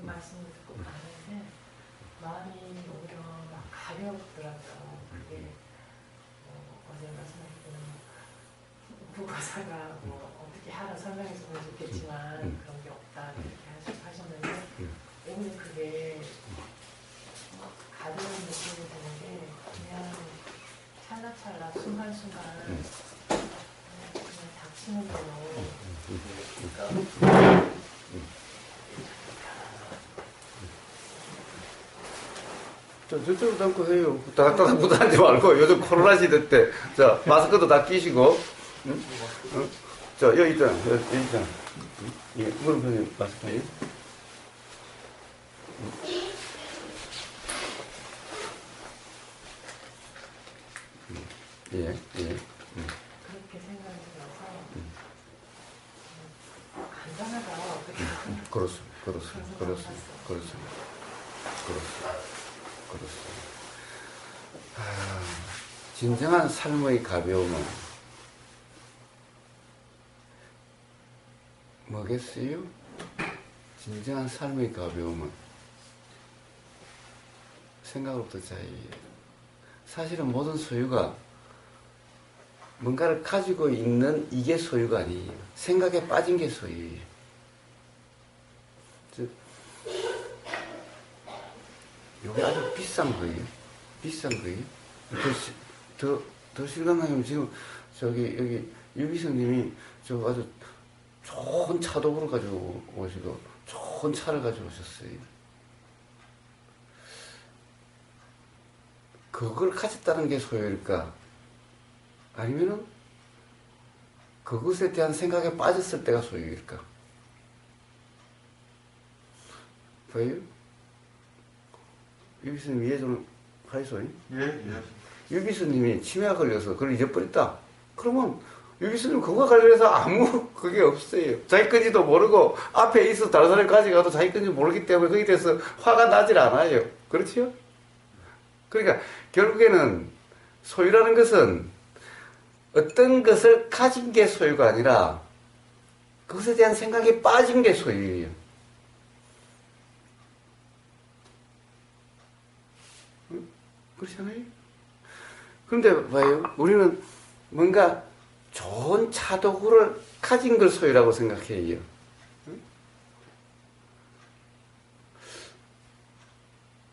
그 말씀을 듣고 봤는데 마음이 오히려 막 가벼웠더라고요. 그게 어제 말씀하셨던 국어사가 뭐 어떻게 하나 설명해주면 좋겠지만 그런 게 없다 이렇게 하셨는데 오늘 그게 가벼운 느낌이 드는 게 그냥 찰나찰나 순간순간 그냥 닥치는 대로 저쪽으로 담고 해요. 따닥따닥 묻어앉지 말고 요즘 코로나 시대 때 자 마스크도 다 끼시고 응? 응? 자 여기 있잖아. 여기 있잖아. 예, 물음표님 마스크. 예, 예. 그렇게 생각이 들어서 간단하다 어떻게 그렇습니다. 진정한 삶의 가벼움은 뭐겠어요? 진정한 삶의 가벼움은 생각으로부터 자유예요. 사실은 모든 소유가 뭔가를 가지고 있는 이게 소유가 아니에요. 생각에 빠진 게 소유예요. 이게 아주 비싼 거예요. 더 실감나면 지금 여기 유비서님이 저 아주 좋은 차도구를 가지고 오시고 좋은 차를 가지고 오셨어요. 그걸 가졌다는 게 소유일까? 아니면은 그것에 대한 생각에 빠졌을 때가 소유일까? 봐요? 유비스님 이해 좀 하이소이? 예. 유비스님이 치매가 걸려서 그걸 잊어버렸다. 그러면 유비스님 그거와 관련해서 아무 그게 없어요. 자기 건지도 모르고 앞에 있어 다른 사람이 가져가도 자기 건지 모르기 때문에 거기에 대해서 화가 나질 않아요. 그렇지요? 그러니까 결국에는 소유라는 것은 어떤 것을 가진 게 소유가 아니라 그것에 대한 생각에 빠진 게 소유예요. 그렇잖아요? 그런데 봐요. 우리는 뭔가 좋은 차도구를 가진 걸 소유라고 생각해요.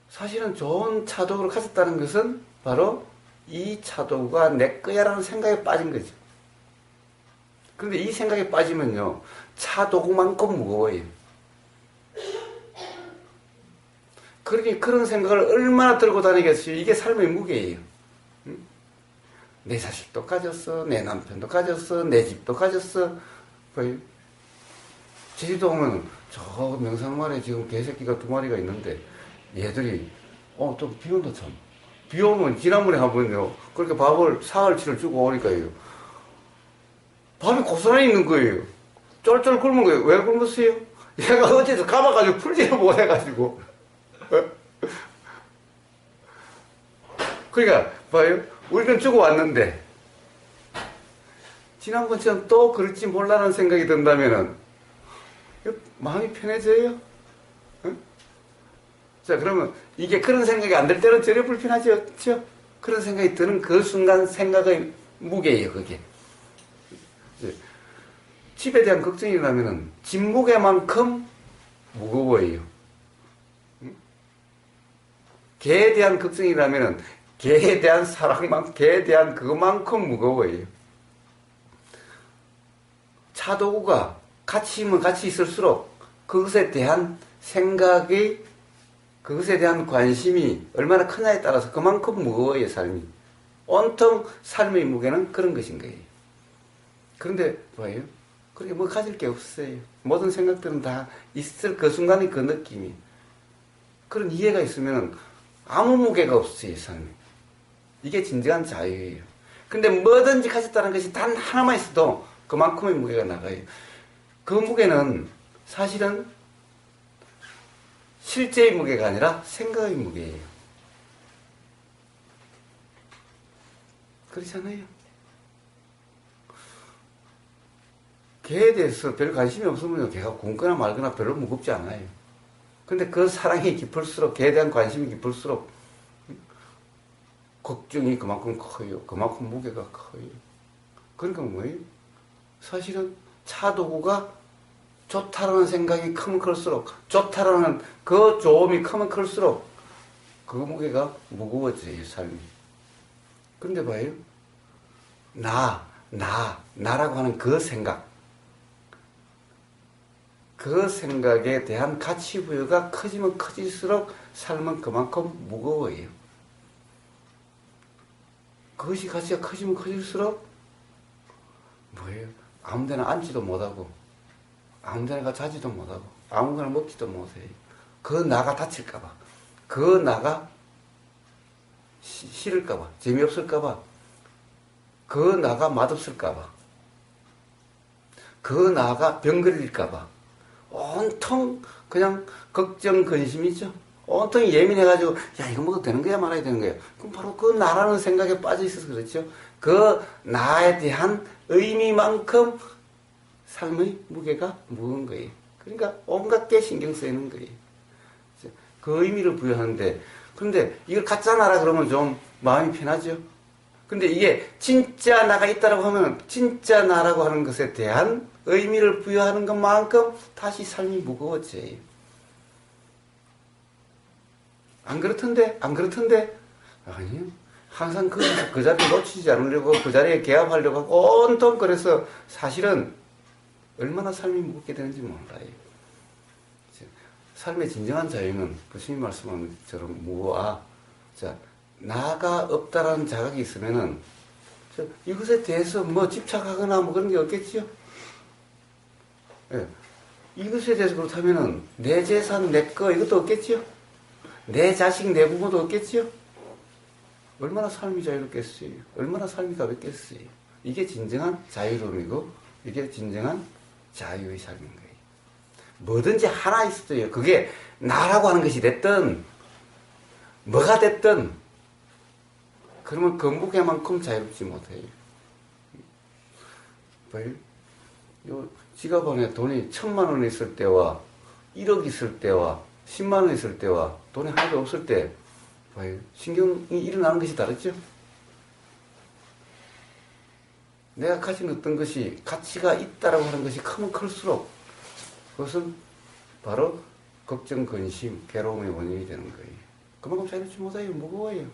사실은 좋은 차도구를 가졌다는 것은 바로 이 차도구가 내 거야라는 생각에 빠진 거죠. 그런데 이 생각에 빠지면요, 차도구만큼 무거워요. 그러니 그런 생각을 얼마나 들고 다니겠어요? 이게 삶의 무게예요. 내 자식도 가졌어, 내 남편도 가졌어, 내 집도 가졌어. 봐요. 제주도 오면 저 명상만에 지금 개새끼가 2마리가 있는데 얘들이 좀 비 온다 참. 비 오면 지난번에 한번요. 그렇게 밥을 사흘치를 주고 오니까요. 밥이 고스란히 있는 거예요. 쫄쫄 굶은 거예요. 왜 굶었어요? 얘가 어디서 감아가지고 풀지를 못해가지고. 그러니까 봐요. 우리는 주고 왔는데 지난번처럼 또 그럴지 몰라라는 생각이 든다면은 마음이 편해져요. 응? 자, 그러면 이게 그런 생각이 안 들 때는 전혀 불편하지 않죠? 그런 생각이 드는 그 순간 생각의 무게예요, 그게. 집에 대한 걱정이 일어나면은 집 무게만큼 무거워요. 응? 개에 대한 걱정이 일어나면은 개에 대한 사랑만, 개에 대한 그것만큼 무거워요. 차도구가 같이 있으면 같이 있을수록 그것에 대한 생각이, 그것에 대한 관심이 얼마나 크냐에 따라서 그만큼 무거워요, 삶이. 온통 삶의 무게는 그런 것인 거예요. 그런데 뭐예요? 그렇게 뭐 가질 게 없어요. 모든 생각들은 다 있을 그 순간의 그 느낌이. 그런 이해가 있으면 아무 무게가 없어요, 삶이. 이게 진정한 자유예요. 근데 뭐든지 가졌다는 것이 단 하나만 있어도 그만큼의 무게가 나가요. 그 무게는 사실은 실제의 무게가 아니라 생각의 무게예요. 그렇잖아요. 개에 대해서 별 관심이 없으면 개가 굶거나 말거나 별로 무겁지 않아요. 근데 그 사랑이 깊을수록, 걔에 대한 관심이 깊을수록 걱정이 그만큼 커요. 그만큼 무게가 커요. 그러니까 뭐예요? 사실은 차도구가 좋다라는 생각이 크면 클수록, 좋다라는 그 좋음이 크면 클수록 그 무게가 무거워져요, 삶이. 그런데 봐요. 나라고 하는 그 생각. 그 생각에 대한 가치 부여가 커지면 커질수록 삶은 그만큼 무거워요. 그것이 가치가 커지면 커질수록 뭐예요? 아무 데나 앉지도 못하고 아무 데나 자지도 못하고 아무거나 먹지도 못해요. 그 나가 다칠까봐, 그 나가 싫을까봐, 재미없을까봐, 그 나가 맛없을까봐, 그 나가 병 걸릴까봐 온통 그냥 걱정, 근심이죠. 온통 예민해가지고 야 이거 먹어도 되는 거야 말아야 되는 거야. 그럼 바로 그 나라는 생각에 빠져 있어서 그렇죠. 그 나에 대한 의미만큼 삶의 무게가 무거운 거예요. 그러니까 온갖 게 신경 쓰이는 거예요. 그 의미를 부여하는데, 그런데 이걸 가짜 나라 그러면 좀 마음이 편하죠. 근데 이게 진짜 나가 있다라고 하면 진짜 나라고 하는 것에 대한 의미를 부여하는 것만큼 다시 삶이 무거워져요. 안 그렇던데? 안 그렇던데? 아니요. 항상 그 자리를 놓치지 않으려고 그 자리에 개합하려고 하고 온통 그래서 사실은 얼마나 삶이 무겁게 되는지 몰라요. 삶의 진정한 자유는 부처님이 말씀하는 것처럼 무엇아, 자, 나가 없다라는 자각이 있으면은 이것에 대해서 뭐 집착하거나 뭐 그런 게 없겠지요. 예. 이것에 대해서 그렇다면은 내 재산, 내 거 이것도 없겠지요. 내 자식, 내 부모도 없겠지요. 얼마나 삶이 자유롭겠어요. 얼마나 삶이 가볍겠어요. 이게 진정한 자유로움이고 이게 진정한 자유의 삶인 거예요. 뭐든지 하나 있어요. 그게 나라고 하는 것이 됐든 뭐가 됐든 그러면 건복에만큼 자유롭지 못해요. 봐요. 요 지갑 안에 돈이 1,000만 원 있을 때와 1억 있을 때와 10만 원 있을 때와 돈이 하나도 없을 때 봐요. 신경이 일어나는 것이 다르죠. 내가 가진 어떤 것이 가치가 있다라고 하는 것이 크면 클수록 그것은 바로 걱정, 근심, 괴로움의 원인이 되는 거예요. 그만큼 자유롭지 못해요. 무거워요.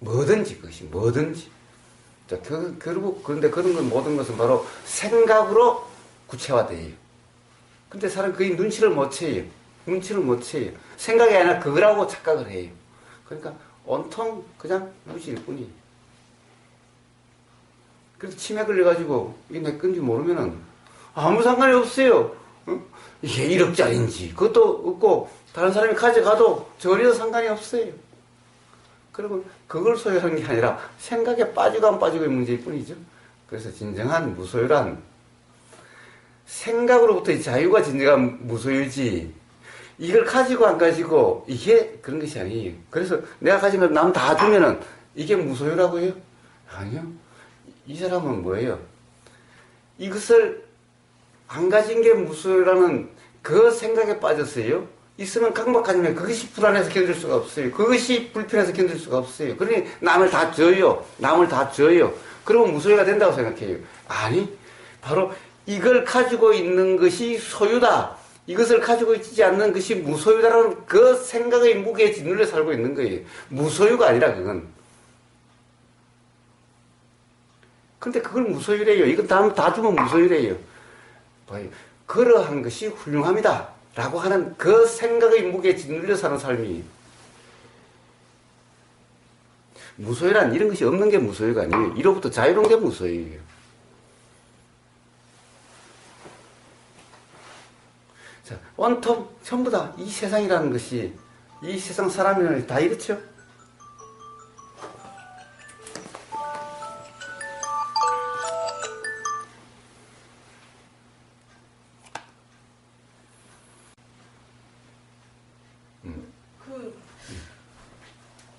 뭐든지 그것이 뭐든지. 자, 결국 그런데 그런 건 모든 것은 바로 생각으로 구체화돼요. 근데 사람은 그게 눈치를 못 채요. 눈치를 못 채요. 생각이 아니라 그거라고 착각을 해요. 그러니까 온통 그냥 무시일 뿐이에요. 그래서 치매 걸려가지고 이게 내 건지 모르면은 아무 상관이 없어요. 이게 1억짜리인지 그것도 없고 다른 사람이 가져가도 저리도 상관이 없어요. 그러면 그걸 소유하는 게 아니라 생각에 빠지고 안 빠지고의 문제일 뿐이죠. 그래서 진정한 무소유란 생각으로부터의 자유가 진정한 무소유지 이걸 가지고 안 가지고 이게 그런 것이 아니에요. 그래서 내가 가진 걸 남 다 주면은 이게 무소유라고요? 아니요. 이 사람은 뭐예요? 이것을 안 가진 게 무소유라는 그 생각에 빠졌어요. 있으면 강박하지만 그것이 불안해서 견딜 수가 없어요. 그것이 불편해서 견딜 수가 없어요. 그러니 남을 다 줘요. 남을 다 줘요. 그러면 무소유가 된다고 생각해요. 아니, 바로 이걸 가지고 있는 것이 소유다. 이것을 가지고 있지 않는 것이 무소유다라는 그 생각의 무게에 짓눌려 살고 있는 거예요. 무소유가 아니라 그건. 근데 그걸 무소유래요. 이건 다 주면 무소유래요. 봐요. 그러한 것이 훌륭합니다. 라고 하는 그 생각의 무게에 짓눌려 사는 삶이. 무소유란 이런 것이 없는 게 무소유가 아니에요. 이로부터 자유로운 게 무소유예요. 자, 온통 전부 다 이 세상이라는 것이 이 세상 사람이라는 것이 다 이렇죠.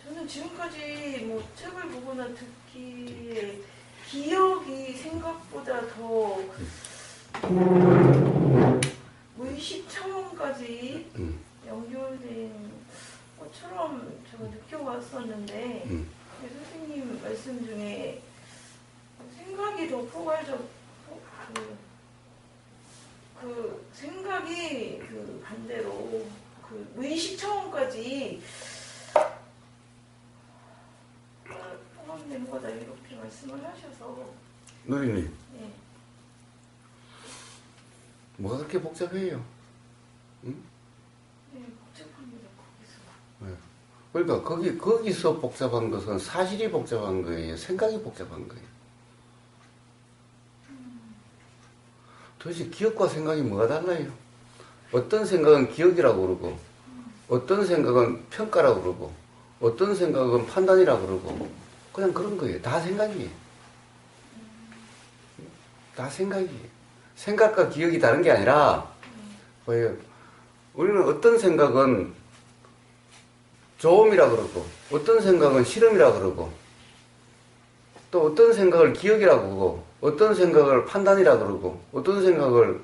저는 지금까지 뭐 책을 보거나 듣기에 기억이 생각보다 더 무의식 차원까지 기억까지 연결된 것처럼 제가 느껴왔었는데 선생님 말씀 중에 생각이 더 포괄적, 그 생각이 그 반대로 그 무의식 차원까지 포함된 거다 이렇게 말씀을 하셔서 누리님 네. 뭐가 그렇게 복잡해요? 응? 네, 복잡합니다 거기서. 네. 그러니까 거기서 복잡한 것은 사실이 복잡한 거예요. 생각이 복잡한 거예요. 도대체 기억과 생각이 뭐가 달라요? 어떤 생각은 기억이라고 그러고 어떤 생각은 평가라고 그러고 어떤 생각은 판단이라고 그러고 그냥 그런 거예요. 다 생각이에요. 다 생각이에요. 생각과 기억이 다른 게 아니라 뭐예요? 우리는 어떤 생각은 좋음이라 그러고 어떤 생각은 싫음이라 그러고 또 어떤 생각을 기억이라고 그러고 어떤 생각을 판단이라 그러고 어떤 생각을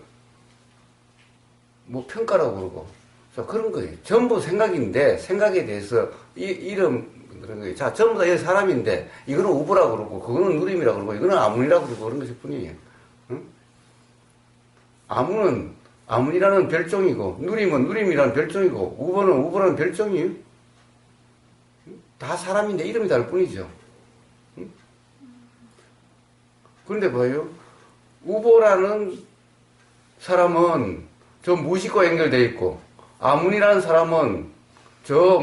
뭐 평가라고 그러고 자 그런 거예요. 전부 생각인데 생각에 대해서 이름 그런 거예요. 자 전부 다 사람인데 이거는 우보라고 그러고 그거는 누림이라고 그러고 이거는 아문이라고 그러고 그런 것일 뿐이에요. 응? 아문은 아문이라는 별종이고 누림은 누림이라는 별종이고 우보는 우보라는 별종이에요. 다 사람인데 이름이 다를 뿐이죠. 응? 그런데 뭐예요? 우보라는 사람은 저 무식과 연결되어 있고 아문이라는 사람은 저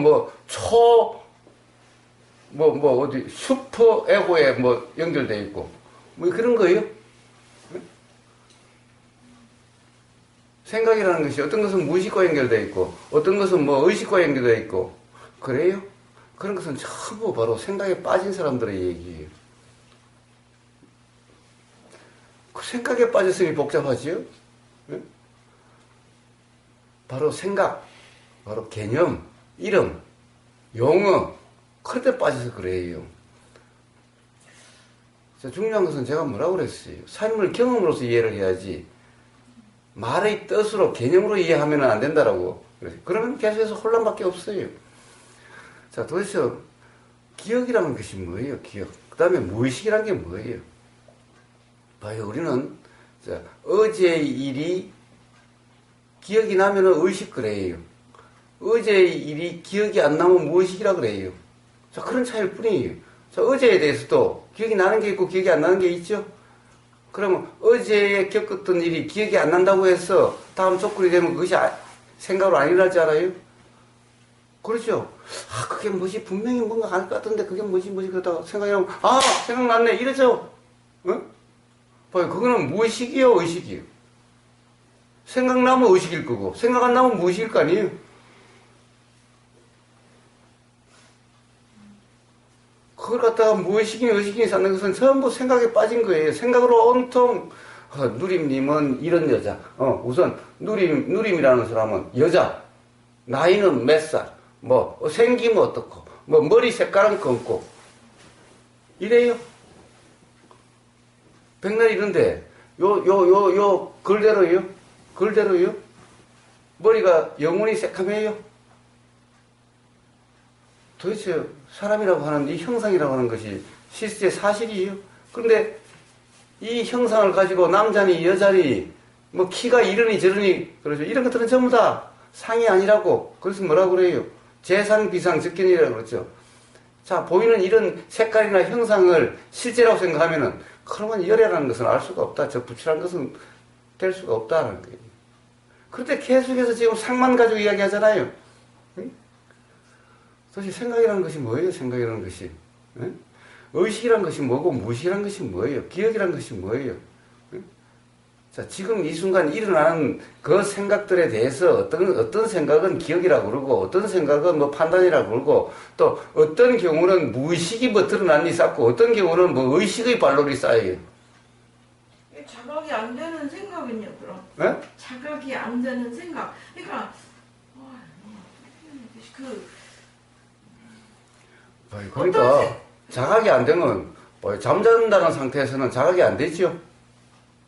어디 슈퍼 에고에 연결되어 있고 뭐 그런 거예요. 응? 생각이라는 것이 어떤 것은 무의식과 연결되어 있고 어떤 것은 의식과 연결되어 있고 그래요? 그런 것은 전부 바로 생각에 빠진 사람들의 얘기예요. 그 생각에 빠졌으니 복잡하지요? 네? 바로 생각, 바로 개념, 이름, 용어, 그럴 때 빠져서 그래요. 중요한 것은 제가 뭐라고 그랬어요? 삶을 경험으로서 이해를 해야지 말의 뜻으로 개념으로 이해하면 안 된다라고. 그러면 계속해서 혼란밖에 없어요. 자, 도대체 기억이라는 것이 뭐예요? 기억. 그 다음에 무의식이라는 게 뭐예요? 봐요. 우리는 어제의 일이 기억이 나면은 의식 그래요. 어제의 일이 기억이 안 나면 무의식이라 그래요. 자, 그런 차이일 뿐이에요. 자, 어제에 대해서도 기억이 나는 게 있고 기억이 안 나는 게 있죠? 그러면 어제에 겪었던 일이 기억이 안 난다고 해서 다음 족골이 되면 그것이 생각으로 안 일어나지 않아요? 그렇죠? 아, 그게 뭐지? 분명히 뭔가 알 것 같은데 그게 뭐지? 그러다가 생각이 나면 아, 생각났네. 이러죠? 어? 봐요. 그거는 무의식이요? 의식이요? 생각나면 의식일 거고 생각 안 나면 무의식일 거 아니에요? 그걸 갖다가 무의식이니 의식이니 쌓는 것은 전부 생각에 빠진 거예요. 생각으로 온통 누림님은 이런 여자. 우선 누림이라는 사람은 여자. 나이는 몇 살. 생기면 어떻고. 머리 색깔은 검고. 이래요. 백날 이런데 글대로요. 머리가 영원히 새카매요. 도대체 사람이라고 하는 이 형상이라고 하는 것이 실제 사실이에요. 그런데 이 형상을 가지고 남자니 여자니 키가 이러니 저러니 그러죠. 이런 것들은 전부 다 상이 아니라고. 그래서 뭐라고 그래요? 재상 비상 적견이라고 그러죠. 자, 보이는 이런 색깔이나 형상을 실제라고 생각하면은 그러면 열애라는 것은 알 수가 없다. 저 부치라는 것은 될 수가 없다는 거예요. 그런데 계속해서 지금 상만 가지고 이야기하잖아요. 응? 도대체 생각이라는 것이 뭐예요? 생각이라는 것이. 응? 의식이라는 것이 뭐고 무의식이라는 것이 뭐예요? 기억이라는 것이 뭐예요? 응? 자, 지금 이 순간 일어나는 그 생각들에 대해서 어떤 생각은 기억이라고 그러고 어떤 생각은 판단이라고 그러고 또 어떤 경우는 무의식이 드러난이 쌓고 어떤 경우는 의식의 발로리 쌓여요. 자각이 안 되는 생각은요, 그럼? 네? 자각이 안 되는 생각. 그러니까 그러니까 자각이 안 되면 잠자는다는 상태에서는 자각이 안 되죠.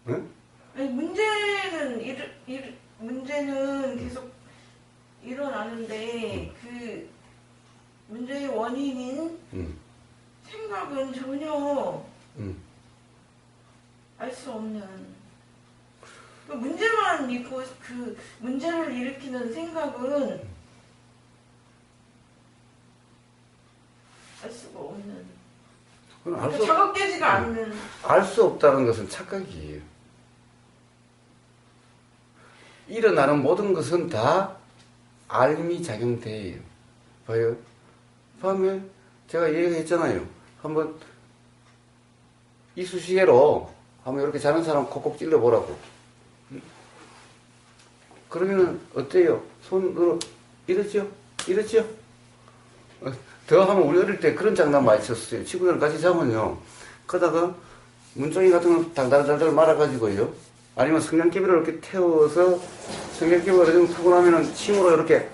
응? 아니, 문제는 계속 일어나는데 그 문제의 원인인 생각은 전혀 알 수 없는 그 문제만 믿고 그 문제를 일으키는 생각은 알 수가 없는 그러니까 자각되지가 않는 알 수 없다는 것은 착각이에요. 일어나는 모든 것은 다 알미 작용돼요. 봐요. 밤에 제가 얘기했잖아요. 한번 이쑤시개로 한번 이렇게 자는 사람 콕콕 찔러보라고. 그러면은 어때요? 손으로 이러죠? 이러죠? 더 하면 우리 어릴 때 그런 장난 많이 쳤어요. 친구들 같이 자면요. 그러다가 문종이 같은 거 달달달달 말아가지고요. 아니면 성냥개비를 이렇게 태워서 성냥개비가 좀 타고 나면은 침으로 이렇게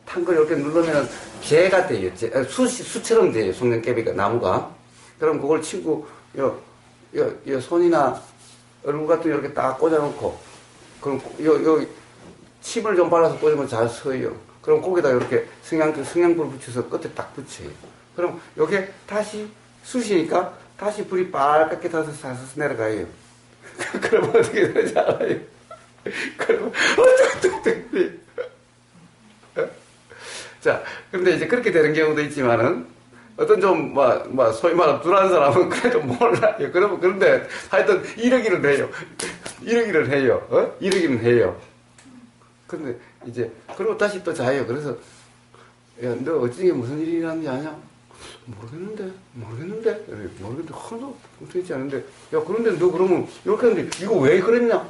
탄 걸 이렇게 누르면 개가 돼요. 수처럼 돼요. 성냥개비가 나무가. 그럼 그걸 친구 요 손이나 얼굴 같은 거 이렇게 딱 꽂아놓고 그럼 요 침을 좀 발라서 꽂으면 잘 서요. 그럼 거기다 이렇게 성냥불 붙여서 끝에 딱 붙여요. 그럼 요게 다시 쑤시니까 다시 불이 빨갛게 타서 사서 내려가요. 그러면 어떻게 되는지 알아요? 그러면 어떡해. 자, 근데 이제 그렇게 되는 경우도 있지만은 어떤 좀 소위 말하면 둔한 사람은 그래도 몰라요. 그런데 하여튼 이러기는 해요. 이러기는 해요. 이러기는 해요. 근데 이제 그리고 다시 또 자요. 그래서 야, 너 어찌게 무슨 일이 일어났는지 아냐? 모르겠는데 하나도 되지 않은데 야, 그런데 너 그러면 이렇게 하는데 이거 왜 그랬냐?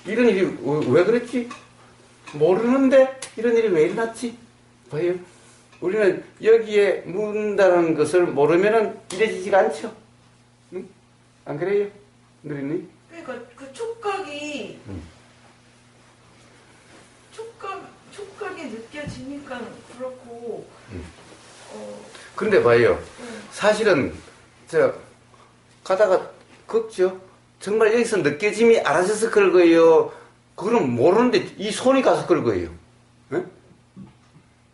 이런 일이 왜 그랬지? 모르는데 이런 일이 왜 일어났지? 봐요. 우리는 여기에 묻는다는 것을 모르면은 이래지지가 않죠. 응? 안 그래요? 누리님? 그러니까 그 촉각이 촉각이 느껴지니까 그렇고 근데 봐요. 사실은 가다가 걷죠. 정말 여기서 느껴짐이 알아져서 그럴 거예요. 그럼 모르는데 이 손이 가서 그럴 거예요. 네?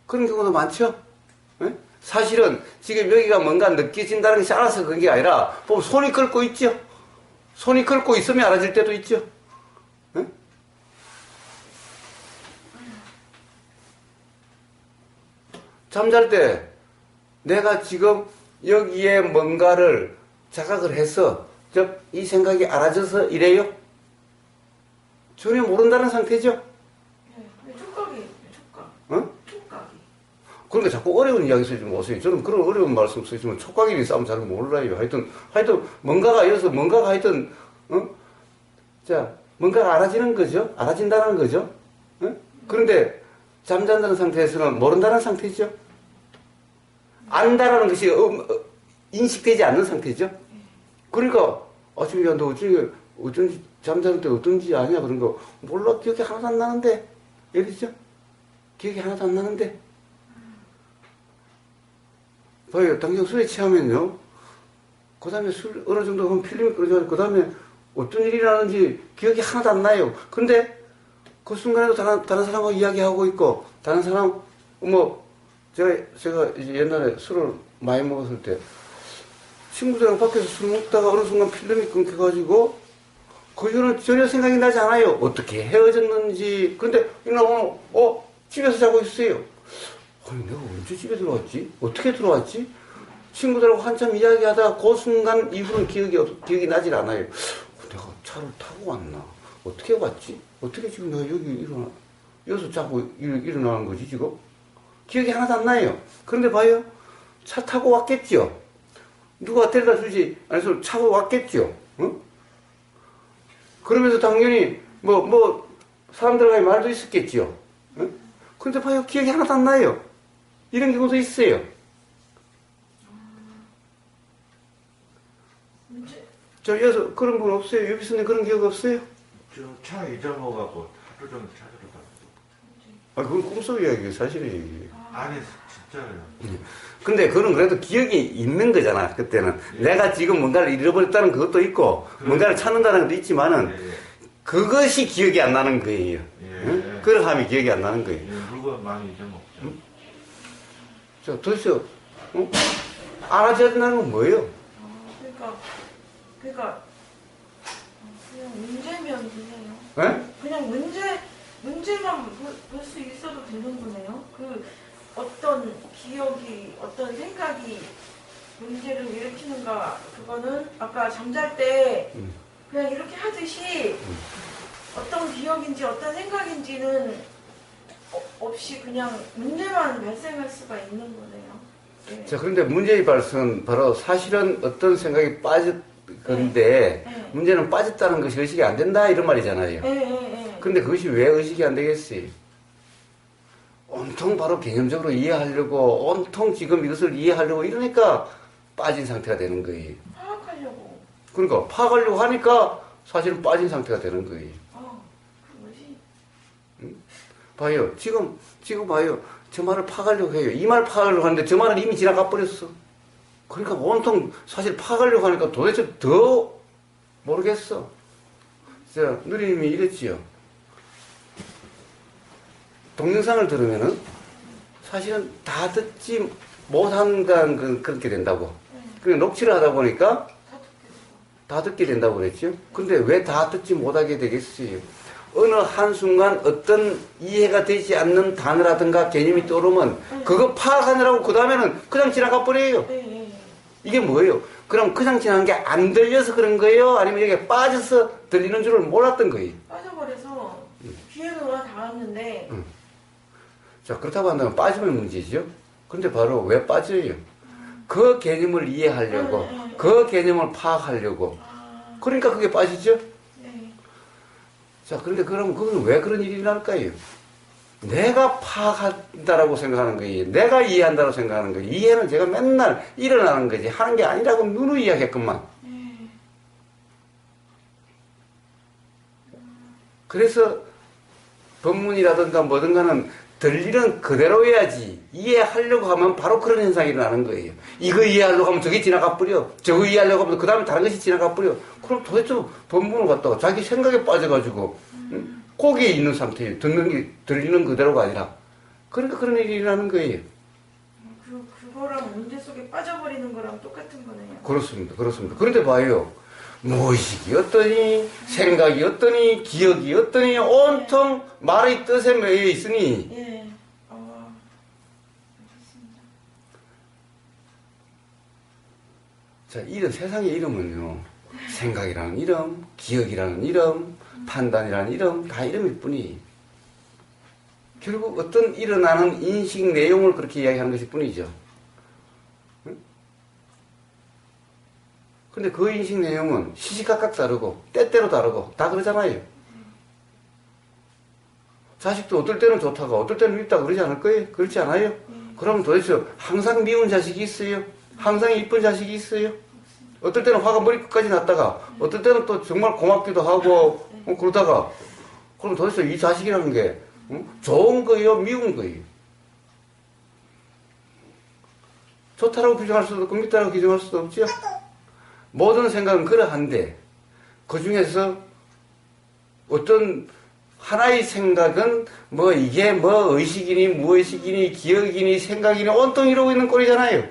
그런 경우도 많죠. 네? 사실은 지금 여기가 뭔가 느껴진다는 것이 알아서 그런 게 아니라 보면 손이 긁고 있죠. 손이 긁고 있으면 알아질 때도 있죠. 네? 잠잘 때 내가 지금 여기에 뭔가를 자각을 해서 이 생각이 알아져서 이래요? 전혀 모른다는 상태죠? 네, 촉각이 그러니까 자꾸 어려운 이야기 쓰지 마세요. 저는 그런 어려운 말씀 쓰시면 촉각이 싸움 잘 몰라요. 하여튼 뭔가가 여기서 뭔가가 하여튼 뭔가가 알아지는 거죠? 알아진다는 거죠? 그런데 잠잔다는 상태에서는 모른다는 상태죠? 안다라는 것이 인식되지 않는 상태죠? 그러니까 지금 야, 너 어쩐지 잠자는 때 어떤지 아냐? 그런 거 몰라. 기억이 하나도 안 나는데 이러죠? 기억이 하나도 안 나는데 봐요. 당장 술에 취하면요. 그 다음에 술 어느 정도 하면 필름이 끊어져가지고 그 다음에 어떤 일이 일어나는지 기억이 하나도 안 나요. 근데 그 순간에도 다른 사람하고 이야기하고 있고 다른 사람 제가 이제 옛날에 술을 많이 먹었을 때 친구들이랑 밖에서 술 먹다가 어느 순간 필름이 끊겨가지고 그 이후로는 전혀 생각이 나지 않아요. 어떻게 헤어졌는지. 근데 일어나보면 집에서 자고 있어요. 아니 내가 언제 집에 들어왔지? 어떻게 들어왔지? 친구들하고 한참 이야기하다가 그 순간 이후로는 기억이 나질 않아요. 내가 차를 타고 왔나? 어떻게 왔지? 어떻게 지금 내가 여기서 자고 일어나는 거지 지금? 기억이 하나도 안 나요. 그런데 봐요. 차 타고 왔겠죠? 누가 데려다 주지 않아서 차고 왔겠죠? 응? 그러면서 당연히 사람들과의 말도 있었겠죠? 응? 그런데 봐요. 기억이 하나도 안 나요. 이런 경우도 있어요. 여기서 그런 분 없어요? 유비스님 그런 기억 없어요? 저 차 잊어먹어갖고 하루 종일 찾으러 다녔어. 그건 꿈속 이야기예요. 사실의 얘기예요. 아니 진짜요. 근데 그건 그래도 기억이 있는 거잖아. 그때는 내가 지금 뭔가를 잃어버렸다는 그것도 있고 뭔가를 찾는다는 것도 있지만은 그것이 기억이 안 나는 거예요. 예. 응? 그런 함이 기억이 안 나는 거예요. 예, 물건 많이 잊어먹죠. 자, 도대체 알아줘야 된다는 건 뭐예요? 그러니까 그냥 문제면 되네요. 예? 그냥 문제만 볼 수 있어도 되는 거네요. 그 어떤 기억이, 어떤 생각이 문제를 일으키는가, 그거는 아까 잠잘 때 그냥 이렇게 하듯이 어떤 기억인지 어떤 생각인지는 없이 그냥 문제만 발생할 수가 있는 거네요. 네. 자, 그런데 문제의 발생은 바로 사실은 어떤 생각이 빠졌 건데 네. 문제는 빠졌다는 것이 의식이 안 된다 이런 말이잖아요. 네. 그런데 그것이 왜 의식이 안 되겠어요? 온통 바로 개념적으로 이해하려고 온통 지금 이것을 이해하려고 이러니까 빠진 상태가 되는 거예요. 파악하려고. 그러니까 파악하려고 하니까 사실은 빠진 상태가 되는 거예요. 그것이. 봐요. 지금 봐요. 저 말을 파악하려고 해요. 이 말 파악하려고 하는데 저 말은 이미 지나가 버렸어. 그러니까 온통 사실 파악하려고 하니까 도대체 더 모르겠어. 자, 누리님이 이랬지요. 동영상을 들으면은 사실은 다 듣지 못한다는 그렇게 된다고. 그러니까 녹취를 하다 보니까 다 듣게 된다고 그랬죠. 근데 왜 다 듣지 못하게 되겠어요? 어느 한순간 어떤 이해가 되지 않는 단어라든가 개념이 떠오르면 그거 파악하느라고 그 다음에는 그냥 지나가 버려요. 이게 뭐예요? 그럼 그냥 지나간 게 안 들려서 그런 거예요? 아니면 여기에 빠져서 들리는 줄을 몰랐던 거예요? 빠져버려서 귀에는 와 닿았는데. 자, 그렇다고 한다면 빠지면 문제죠. 근데 바로 왜 빠져요? 그 개념을 이해하려고, 그 개념을 파악하려고. 그러니까 그게 빠지죠? 자, 그런데 그럼 그건 왜 그런 일이 일어날까요? 내가 파악한다라고 생각하는 거예요. 내가 이해한다고 생각하는 거예요. 이해는 제가 맨날 일어나는 거지. 하는 게 아니라고 누누이 이야기했건만. 그래서 법문이라든가 뭐든가는 들리는 그대로 해야지. 이해하려고 하면 바로 그런 현상이 일어나는 거예요. 이거 이해하려고 하면 저게 지나가 버려. 저거 이해하려고 하면 그 다음에 다른 것이 지나가 버려. 그럼 도대체 법문을 갖다가 자기 생각에 빠져가지고 거기에 있는 상태예요. 들리는 그대로가 아니라. 그러니까 그런 일이 일어나는 거예요. 그거랑 문제 속에 빠져버리는 거랑 똑같은 거네요. 그렇습니다. 그렇습니다. 그런데 봐요. 무의식이 어떠니, 생각이 어떠니, 기억이 어떠니, 온통 말의 뜻에 매여 있으니. 알겠습니다. 자, 세상의 이름은요. 생각이라는 이름, 기억이라는 이름, 판단이라는 이름, 다 이름일 뿐이. 결국 어떤 일어나는 인식 내용을 그렇게 이야기하는 것일 뿐이죠. 근데 그 인식 내용은 시시각각 다르고 때때로 다르고 다 그러잖아요. 자식도 어떨 때는 좋다가 어떨 때는 밉다 그러지 않을 거예요? 그렇지 않아요? 그럼 도대체 항상 미운 자식이 있어요? 항상 이쁜 자식이 있어요? 어떨 때는 화가 머리끝까지 났다가 어떨 때는 또 정말 고맙기도 하고 그러다가 그럼 도대체 이 자식이라는 게 좋은 거예요? 미운 거예요? 좋다라고 규정할 수도 없고 밉다라고 규정할 수도 없죠? 모든 생각은 그러한데 그 중에서 어떤 하나의 생각은 뭐 이게 뭐 의식이니 무의식이니 기억이니 생각이니 온통 이러고 있는 꼴이잖아요.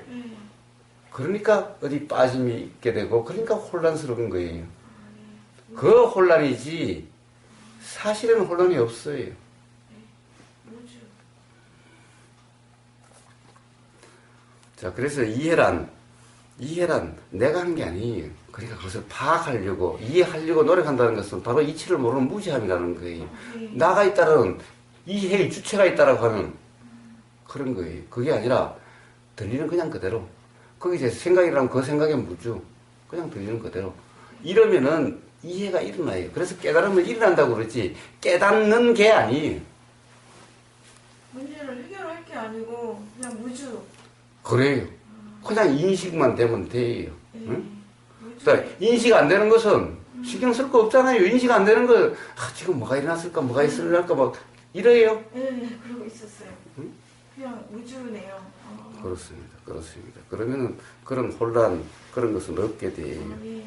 그러니까 어디 빠짐이 있게 되고 그러니까 혼란스러운 거예요. 그 혼란이지 사실은 혼란이 없어요. 자, 그래서 이해란 내가 하는 게 아니에요. 그러니까 그것을 파악하려고 이해하려고 노력한다는 것은 바로 이치를 모르는 무지함이라는 거예요. 나가 있다는 이해의 주체가 있다라고 하는 그런 거예요. 그게 아니라 들리는 그냥 그대로. 거기서 생각이라면 그 생각의 무주. 그냥 들리는 그대로. 이러면은 이해가 일어나요. 그래서 깨달으면 일어난다고 그러지 깨닫는 게 아니에요. 문제를 해결할 게 아니고 그냥 무주. 그래요. 그냥 인식만 되면 돼요. 응? 그러니까 인식 안 되는 것은 신경 쓸 거 없잖아요. 인식 안 되는 거 지금 뭐가 일어났을까 뭐가 있을까 막 이래요. 네, 그러고 있었어요. 응? 그냥 무주네요. 그렇습니다. 그렇습니다. 그러면은 그런 혼란 그런 것은 없게 돼요. 네. 알겠습니다.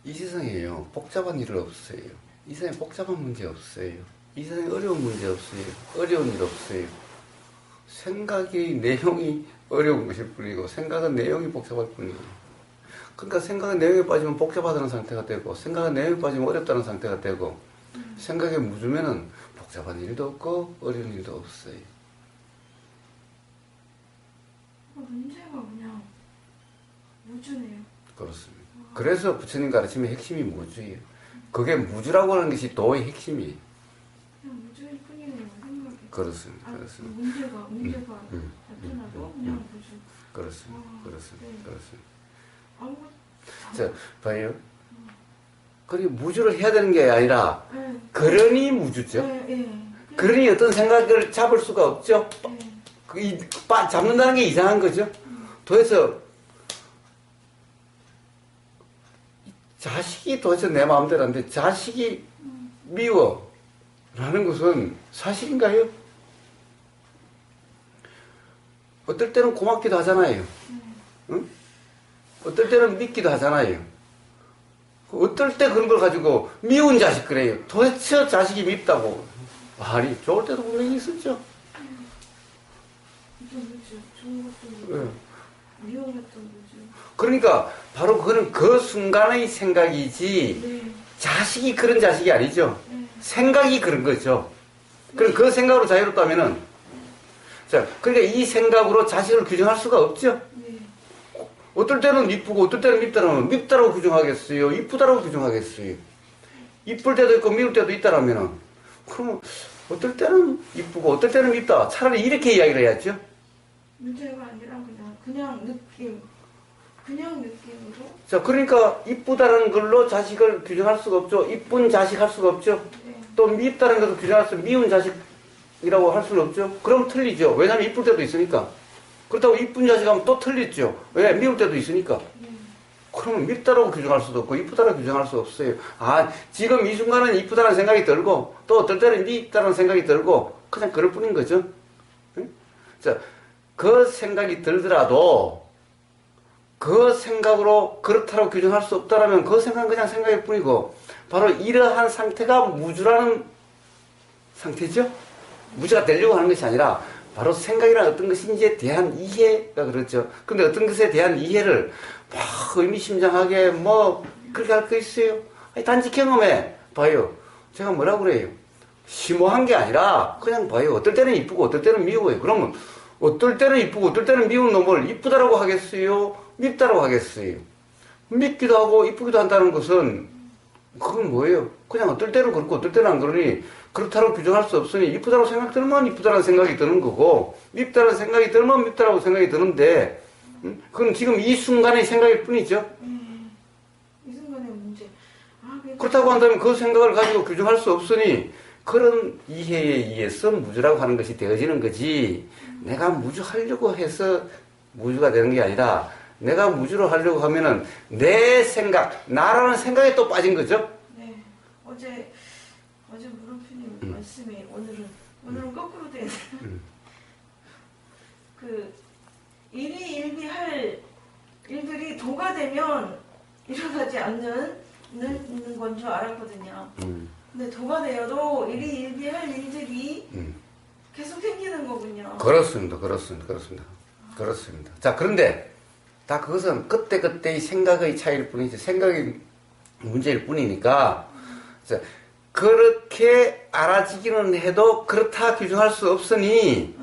이 세상에요 복잡한 일 없어요. 이 세상에 복잡한 문제 없어요. 이 세상에 어려운 문제 없어요. 어려운 일 없어요. 생각의 내용이 어려운 것일 뿐이고 생각은 내용이 복잡할 뿐이에요. 그러니까 생각의 내용에 빠지면 복잡하다는 상태가 되고 생각의 내용에 빠지면 어렵다는 상태가 되고 생각에 묻으면은 복잡한 일도 없고 어려운 일도 없어요. 문제가 그냥 무주네요. 그렇습니다. 그래서 부처님 가르침의 핵심이 무주예요. 그게 무주라고 하는 것이 도의 핵심이에요. 그냥 무주일 뿐이네요. 생각이. 그렇습니다. 그렇습니다. 문제가 나타나도 그냥 무주. 그렇습니다. 그렇습니다. 네. 그렇습니다. 아무것도 자, 봐요. 그리고 무주를 해야 되는 게 아니라 네. 그러니 무주죠. 네, 네. 그러니 어떤 생각을 잡을 수가 없죠. 네. 잡는다는 게 이상한 거죠. 도대체 자식이 도대체 내 마음대로 안 돼. 자식이 미워. 라는 것은 사실인가요? 어떨 때는 고맙기도 하잖아요. 응? 어떨 때는 믿기도 하잖아요. 어떨 때 그런 걸 가지고 미운 자식 그래요. 도대체 자식이 밉다고. 아니, 좋을 때도 분명히 있었죠. 좋은 것도 예. 미운 것도 무주. 그러니까 바로 그는 그 순간의 생각이지 네. 자식이 그런 자식이 아니죠. 네. 생각이 그런 거죠. 그럼 그 생각으로 자유롭다면은 자, 그러니까 이 생각으로 자식을 규정할 수가 없죠. 네. 어떨 때는 이쁘고 어떨 때는 밉다라면 밉다라고 규정하겠어요? 이쁘다라고 규정하겠어요? 이쁠 때도 있고 미울 때도 있다라면은 그러면 어떨 때는 이쁘고 어떨 때는 밉다. 차라리 이렇게 이야기를 해야죠. 문제가 아니라 그냥 느낌으로. 자, 그러니까 이쁘다는 걸로 자식을 규정할 수가 없죠. 이쁜 자식 할 수가 없죠. 네. 또 밉다는 것도 규정할 수 미운 자식이라고 할 수는 없죠. 그럼 틀리죠. 왜냐하면 이쁠 때도 있으니까. 그렇다고 이쁜 자식 하면 또 틀리죠. 왜? 미울 때도 있으니까. 네. 그러면 밉다라고 규정할 수도 없고 이쁘다라고 규정할 수 없어요. 아, 지금 이 순간은 이쁘다는 생각이 들고 또 어떨 때는 밉다는 생각이 들고 그냥 그럴 뿐인 거죠. 응? 자, 그 생각이 들더라도 그 생각으로 그렇다고 규정할 수 없다라면 그 생각은 그냥 생각일 뿐이고 바로 이러한 상태가 무주라는 상태죠. 무주가 되려고 하는 것이 아니라 바로 생각이란 어떤 것인지에 대한 이해가 그렇죠. 근데 어떤 것에 대한 이해를 막 의미심장하게 뭐 그렇게 할 거 있어요? 아니, 단지 경험해 봐요. 제가 뭐라고 그래요? 심오한 게 아니라 그냥 봐요. 어떨 때는 이쁘고 어떨 때는 미워요. 그러면 어떨 때는 이쁘고 어떨 때는 미운 놈을 이쁘다라고 하겠어요? 밉다라고 하겠어요? 밉기도 하고 이쁘기도 한다는 것은 그건 뭐예요? 그냥 어떨 때는 그렇고 어떨 때는 안 그러니 그렇다고 규정할 수 없으니 이쁘다고 생각 들면 이쁘다는 생각이 드는 거고 밉다는 생각이 들면 밉다라고 생각이 드는데 그건 지금 이 순간의 생각일 뿐이죠. 이 순간의 문제. 그렇다고 한다면 그 생각을 가지고 규정할 수 없으니 그런 이해에 의해서 무주라고 하는 것이 되어지는 거지 내가 무주하려고 해서 무주가 되는 게 아니라 내가 무주를 하려고 하면은 내 생각, 나라는 생각에 또 빠진 거죠. 네. 어제 무릎피님 말씀이 오늘은 거꾸로 되네요. 그 일희일비할 일들이 도가 되면 일어나지 않는 건 줄 알았거든요. 근데 도가 되어도 일희일비할 일들이 계속 생기는 거군요. 그렇습니다. 자, 그런데 다 그것은 그때그때의 생각의 차이일 뿐이지 생각의 문제일 뿐이니까 자, 그렇게 알아지기는 해도 그렇다 규정할 수 없으니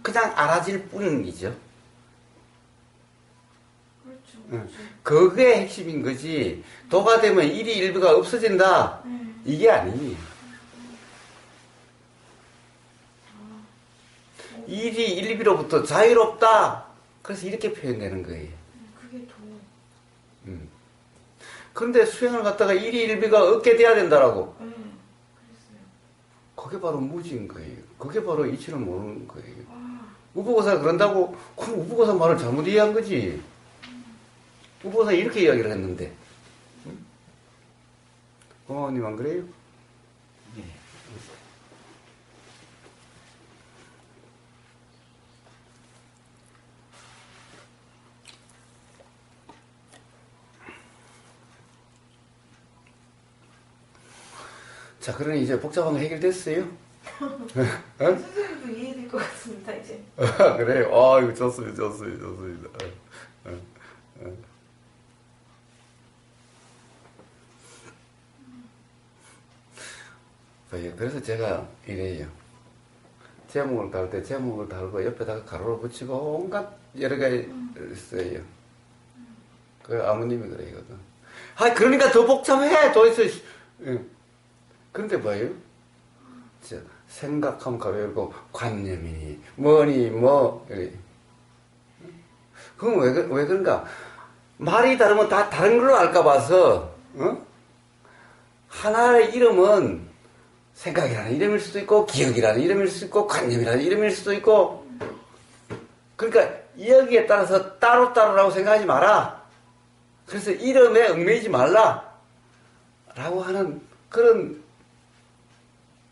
그냥 알아질 뿐이죠. 그렇죠. 그게 핵심인 거지 도가 되면 일희일비가 없어진다 이게 아니에요. 일희일비로부터 자유롭다 그래서 이렇게 표현되는 거예요. 그게 도. 그런데 수행을 갖다가 일희일비가 얻게 돼야 된다라고 그랬어요. 그게 바로 무지인 거예요. 그게 바로 이치를 모르는 거예요. 아, 우보고사가 그런다고 그럼 우보고사 말을 잘못 이해한 거지. 우보고사 이렇게 이야기를 했는데 어머님 안 그래요? 네. 자, 그러니 이제 복잡한 거 해결됐어요? 선생님도 이해될 것 같습니다, 이제. 그래요? 아, 이거 좋습니다. 그래서 제가 이래요. 제목을 달 때 제목을 달고 옆에다가 가로를 붙이고 온갖 여러 가지 써요. 그 아버님이 그러거든. 아, 그러니까 더 복잡해 도대체. 그런데 뭐예요? 생각하면 가벼우고 관념이니 뭐니 뭐 이래. 그건 왜 그런가? 말이 다르면 다 다른 걸로 알까 봐서 하나의 이름은 생각이라는 이름일 수도 있고 기억이라는 이름일 수도 있고 관념이라는 이름일 수도 있고, 그러니까 여기에 따라서 따로따로라고 생각하지 마라. 그래서 이름에 얽매이지 말라 라고 하는 그런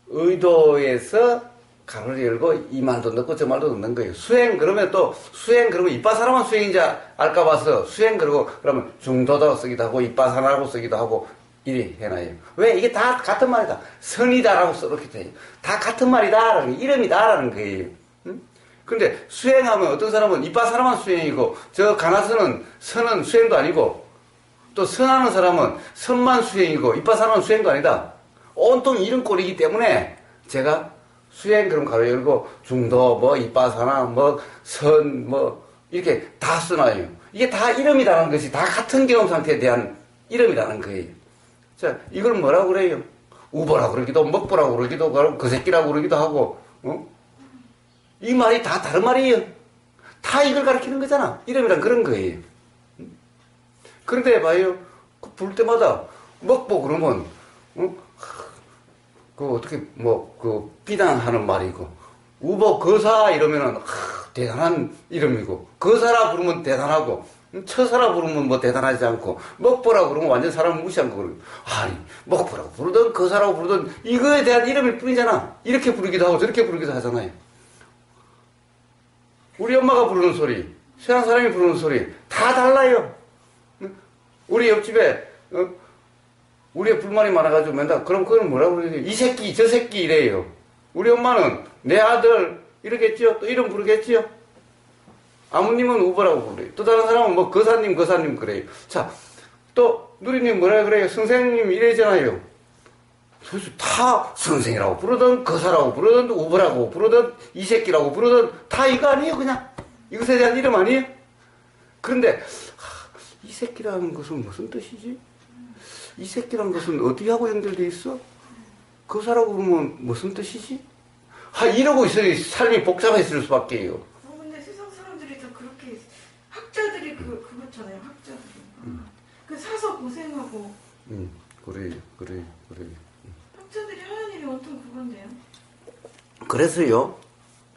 의도에서 가로를 열고 이 말도 넣고 저 말도 넣는 거예요. 수행 그러면 또 수행 그러면 이빠사나만 수행인지 알까 봐서 수행 그러면 중도도 쓰기도 하고 이빠사나라고 쓰기도 하고 이리 해놔요. 왜? 이게 다 같은 말이다. 선이다라고 써놓게 돼요. 다 같은 말이다라는 이름이다라는 거예요. 근데 수행하면 어떤 사람은 이빠사나만 수행이고 저 가나선은 선은 수행도 아니고 또 선하는 사람은 선만 수행이고 이빠사나만 수행도 아니다. 온통 이런 꼴이기 때문에 제가 수행 그럼 가로 열고 중도 뭐 이빠사나 뭐 선 뭐 이렇게 다 써놔요. 이게 다 이름이라는 것이 다 같은 경험 상태에 대한 이름이라는 거예요. 자, 이걸 뭐라고 그래요? 우보라고 그러기도 먹보라고 그러기도 하고 그 새끼라고 그러기도 하고 이 말이 다 다른 말이에요. 다 이걸 가리키는 거잖아. 이름이란 그런 거예요. 그런데 봐요. 부를 때마다 먹보 그러면 그 어떻게 그 비난하는 말이고 우보 거사 이러면은 대단한 이름이고 거사라 부르면 대단하고 처사라 부르면 뭐 대단하지 않고 먹보라 그러면 완전 사람을 무시한 거 그러고 아니 먹보라고 부르든 거사라고 부르든 이거에 대한 이름일 뿐이잖아. 이렇게 부르기도 하고 저렇게 부르기도 하잖아요. 우리 엄마가 부르는 소리 세상 사람이 부르는 소리 다 달라요. 우리 옆집에 우리의 불만이 많아가지고 맨날 그럼 그건 뭐라고 그러지? 이 새끼 저 새끼 이래요. 우리 엄마는 내 아들 이러겠지요. 또 이름 부르겠지요. 아무님은 우보라고 그래요. 또 다른 사람은 뭐 거사님 그래요. 자, 또 누리님 뭐라 그래요? 선생님 이래잖아요. 그래서 다 선생이라고 부르든 거사라고 부르든 우보라고 부르든 이 새끼라고 부르든 다 이거 아니에요. 그냥 이것에 대한 이름 아니에요. 그런데 이 새끼라는 것은 무슨 뜻이지? 이 새끼라는 것은 어디하고 연결되어 있어? 거사라고 부르면 무슨 뜻이지? 이러고 있어요. 삶이 복잡해질 수밖에요. 근데 세상 사람들이 다 그렇게 학자들이 그렇잖아요. 학자들이 그 사서 고생하고 그래요. 학자들이 하는 일이 온통 그건데요. 그래서요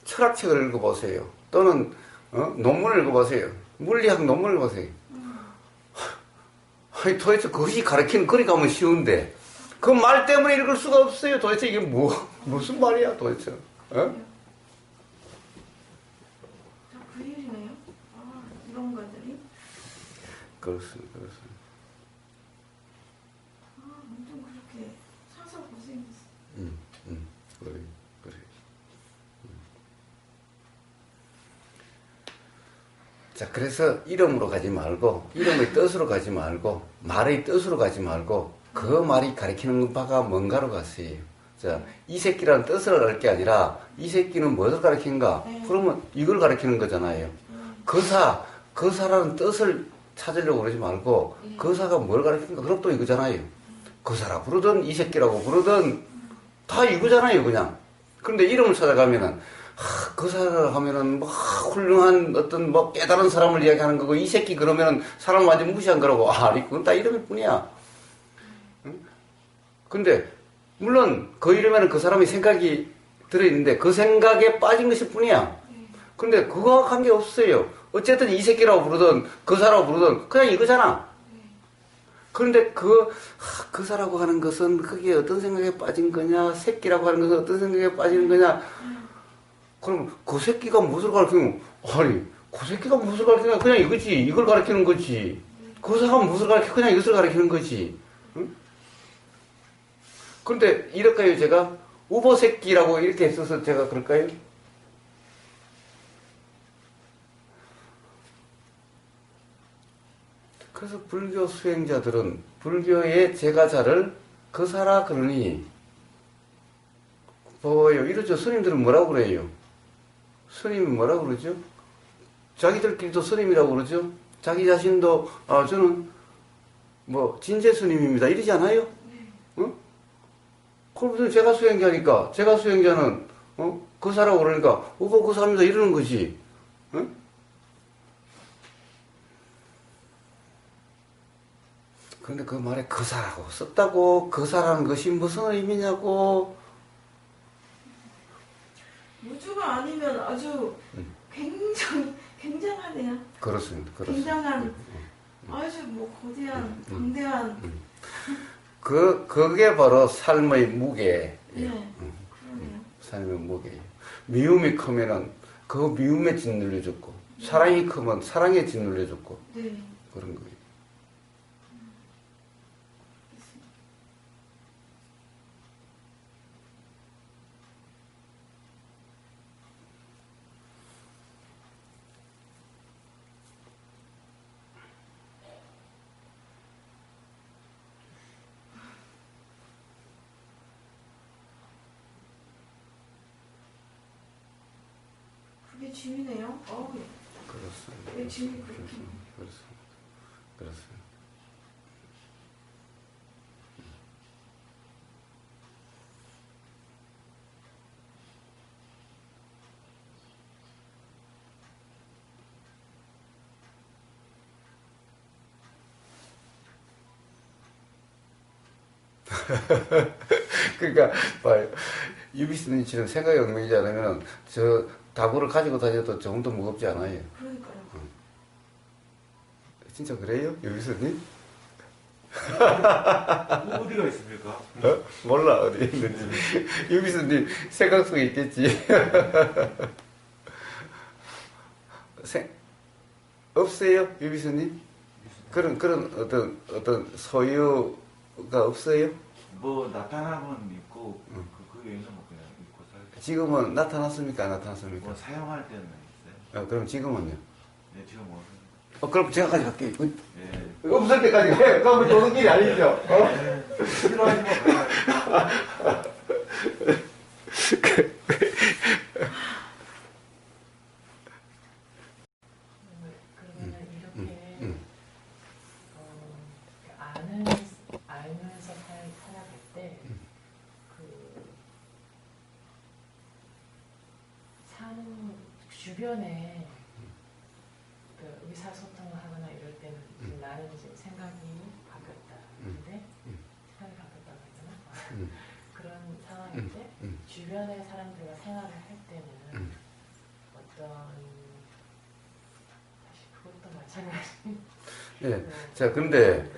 철학책을 읽어보세요. 또는 논문을 읽어보세요. 물리학 논문을 읽어보세요. 도대체 그것이 가르치는 거리 가면 쉬운데 그 말 때문에 읽을 수가 없어요. 도대체 이게 무슨 말이야 도대체. 다 그 일이네요. 이런 것들이. 그렇습니다. 엄청 그렇게 사서 고생했어. 그래. 자, 그래서 이름으로 가지 말고, 이름의 뜻으로 가지 말고, 말의 뜻으로 가지 말고, 그 말이 가리키는 바가 뭔가로 갔어요. 자, 이 새끼라는 뜻을 알 게 아니라, 이 새끼는 무엇을 가리키는가? 그러면 이걸 가리키는 거잖아요. 거사라는 뜻을 찾으려고 그러지 말고, 거사가 뭘 가리키는가? 그럼 또 이거잖아요. 거사라 부르든, 이 새끼라고 부르든, 다 이거잖아요, 그냥. 그런데 이름을 찾아가면은, 거사라 하면은, 훌륭한 어떤 깨달은 사람을 이야기하는 거고, 이 새끼 그러면은 사람 완전 무시한 거라고. 아니, 그건 다 이름일 뿐이야. 응? 근데, 물론, 그 이름에는 그 사람의 생각이 들어있는데, 그 생각에 빠진 것일 뿐이야. 근데 그거와 관계없어요. 어쨌든 이 새끼라고 부르든, 거사라고 부르든, 그냥 이거잖아. 그런데 거사라고 하는 것은 그게 어떤 생각에 빠진 거냐, 새끼라고 하는 것은 어떤 생각에 빠지는 거냐, 그럼 그 새끼가 무엇을 가르치는 아니 그 새끼가 무엇을 가르치냐 그냥 이거지. 이걸 가르치는 거지. 거사가 무엇을 가르쳐 그냥 이것을 가르치는 거지. 응? 근데 이럴까요, 제가? 우보 새끼라고 이렇게 했어서 제가 그럴까요? 그래서 불교 수행자들은 불교의 제가자를 거사라 그러니, 뭐예요? 이러죠. 스님들은 뭐라고 그래요? 스님이 뭐라고 그러죠? 자기들끼리도 스님이라고 그러죠? 자기 자신도, 저는, 진재 스님입니다. 이러지 않아요? 어? 그럼 제가 수행자니까, 제가 수행자는, 거사라고 그러니까, 우보 거사입니다. 이러는 거지. 어? 그런데 그 말에 거사라고 썼다고, 거사라는 것이 무슨 의미냐고. 우주가 아니면 아주 굉장하네요. 그렇습니다. 굉장한, 아주 거대한, 방대한. 그게 바로 삶의 무게예요. 네, 그러네요. 삶의 무게예요. 미움이 크면은 그 미움에 짓눌려 죽고, 사랑이 크면 사랑에 짓눌려 죽고, 네. 그런 거예요. 그게 짐이네요. 그렇습니다. 왜 짐이 그렇게. 그렇습니다. 그러니까 봐요. 유비스님처럼 생각이 얽매이지 않으면 저 다구를 가지고 다녀도 조금도 무겁지 않아요. 그러니까요. 진짜 그래요? 유비스님? 어디가 있습니까? 몰라 어디 있는지. 유비스님 생각 속에 있겠지. 없어요? 유비스님? 그런 어떤 소유가 없어요? 나타나면 있고 그 외에는 그냥 있고 살고. 지금은 나타났습니까? 안 나타났습니까? 사용할 때는 있어요. 그럼 지금은요? 네, 지금 그럼 제가까지 갈게요. 네. 없을 때까지 해. 그러면 도는 길이 아니죠. 싫어하지 마. 그러면 이렇게 알면서 살아갈 때 사는 주변에 의사소통을 하거나 이럴 때는 나는 이제 생각이 바뀌었다. 근데 생각이 바뀌었다고 했잖아. 그런 상황일 때 주변의 사람들과 생활을 할 때는 어떤 사실 그것도 마찬가지. 네. 자, 근데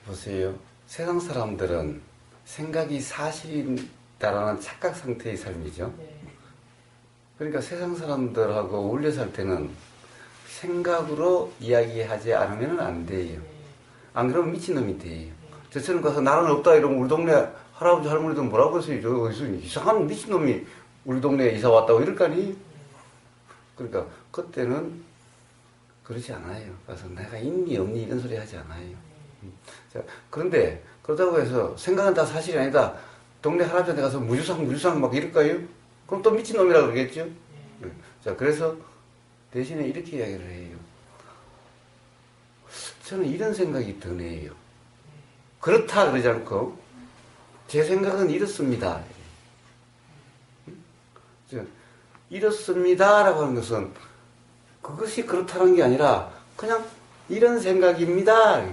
보세요. 세상 사람들은 생각이 사실이다라는 착각 상태의 삶이죠. 네. 그러니까 세상 사람들하고 어울려 살 때는 생각으로 이야기하지 않으면 안 돼요. 안 그러면 미친놈이 돼요. 저처럼 가서 나는 없다 이러면 우리 동네 할아버지 할머니들 뭐라고 했어요? 저 어디서 이상한 미친놈이 우리 동네에 이사 왔다고 이럴 거 아니? 그러니까 그때는 그러지 않아요. 그래서 내가 있니 없니 이런 소리 하지 않아요. 자, 그런데 그렇다고 해서 생각은 다 사실이 아니다. 동네 할아버지한테 가서 무주상 막 이럴까요? 그럼 또 미친놈이라고 그러겠죠? 네. 자, 그래서 대신에 이렇게 이야기를 해요. 저는 이런 생각이 드네요. 그렇다 그러지 않고 제 생각은 이렇습니다. 이렇습니다라고 하는 것은 그것이 그렇다는 게 아니라 그냥 이런 생각입니다.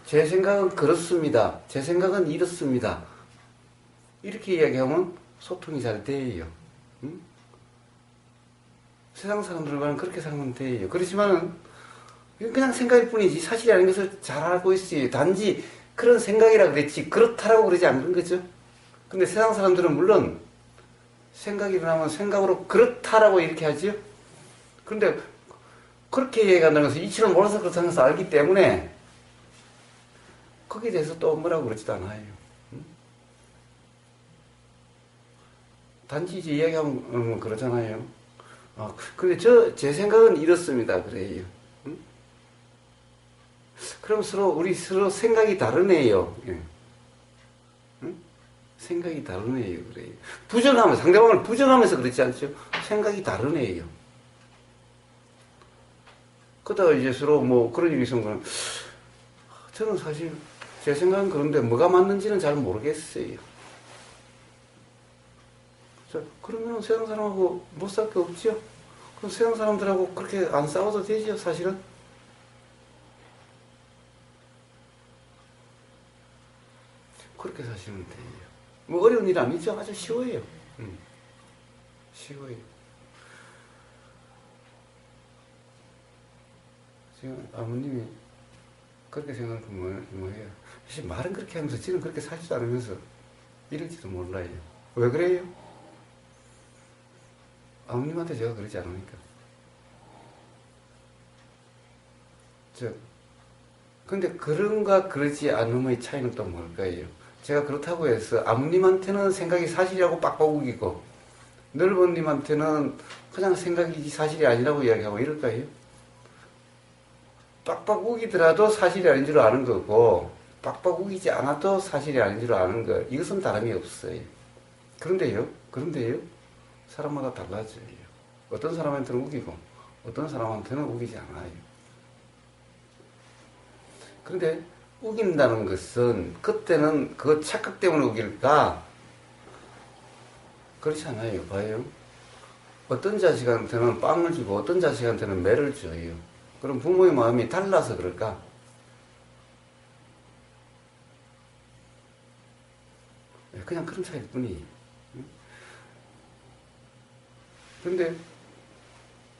제 생각은 그렇습니다. 제 생각은 이렇습니다. 이렇게 이야기하면 소통이 잘 돼요. 세상 사람들과는 그렇게 살면 돼요. 그렇지만은 그냥 생각일 뿐이지 사실이 아닌 것을 잘 알고 있어요. 단지 그런 생각이라 그랬지 그렇다라고 그러지 않는 거죠. 근데 세상 사람들은 물론 생각이 일어나면 생각으로 그렇다라고 이렇게 하죠. 그런데 그렇게 얘기한다는 것은 이치를 몰라서 그렇다는 것을 알기 때문에 거기에 대해서 또 뭐라고 그러지도 않아요. 응? 단지 이제 이야기하면 그러잖아요. 근데 제 생각은 이렇습니다. 그래요. 응? 그럼 우리 서로 생각이 다르네요. 예. 응? 생각이 다르네요. 그래요. 상대방을 부정하면서 그렇지 않죠? 생각이 다르네요. 그러다가 이제 서로 뭐 그런 일이 있으면 저는 사실 제 생각은 그런데 뭐가 맞는지는 잘 모르겠어요. 그러면 세상 사람하고 못 살 게 없죠? 그럼 세상 사람들하고 그렇게 안 싸워도 되죠, 사실은? 그렇게 사시면 돼요. 뭐 어려운 일 아니죠? 아주 쉬워요. 쉬워요. 지금 아버님이 그렇게 생각하면 뭐예요? 사실 말은 그렇게 하면서 지는 그렇게 살지도 않으면서 이럴지도 몰라요. 왜 그래요? 아버님한테 제가 그러지 않으니까. 근데 그런가 그러지 않음의 차이는 또 뭘까요? 제가 그렇다고 해서 아버님한테는 생각이 사실이라고 빡빡 우기고 넓은님한테는 그냥 생각이 사실이 아니라고 이야기하고 이럴까요? 빡빡 우기더라도 사실이 아닌 줄 아는 거고 빡빡 우기지 않아도 사실이 아닌 줄 아는 거, 이것은 다름이 없어요. 그런데요 사람마다 달라져요. 어떤 사람한테는 우기고 어떤 사람한테는 우기지 않아요. 그런데 우긴다는 것은 그때는 그 착각 때문에 우길까? 그렇지 않아요. 봐요. 어떤 자식한테는 빵을 주고 어떤 자식한테는 매를 줘요. 그럼 부모의 마음이 달라서 그럴까? 그냥 그런 차이일 뿐이에요. 그런데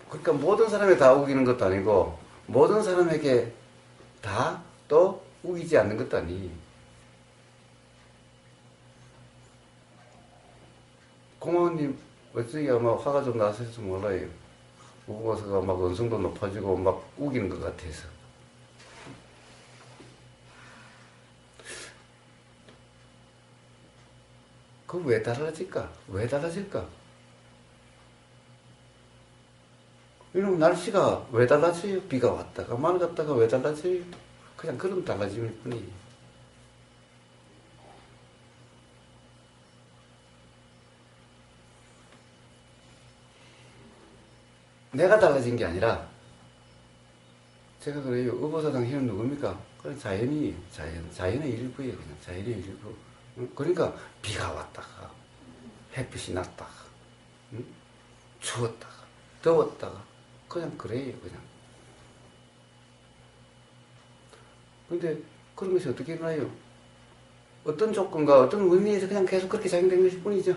그러니까 모든 사람에 다 우기는 것도 아니고 모든 사람에게 다 또 우기지 않는 것도 아니. 고모님 어쩌기 아마 화가 좀 나실지 몰라요. 우고서가 막 언성도 높아지고 막 우기는 것 같아서. 그거 왜 달라질까? 왜 달라질까? 이런 날씨가 왜 달라져요? 비가 왔다가 맑았다가 왜 달라져요? 그냥 그런 달라짐일 뿐이에요. 내가 달라진 게 아니라 제가 그래요. 의보사당 희는 누굽니까? 그건 자연이에요. 자연의 일부예요. 그냥 자연의 일부. 그러니까 비가 왔다가 햇빛이 났다가 추웠다가 더웠다가 그냥 그래요. 그냥. 근데 그런 것이 어떻게 일어나요? 어떤 조건과 어떤 의미에서 그냥 계속 그렇게 작용된 것일 뿐이죠.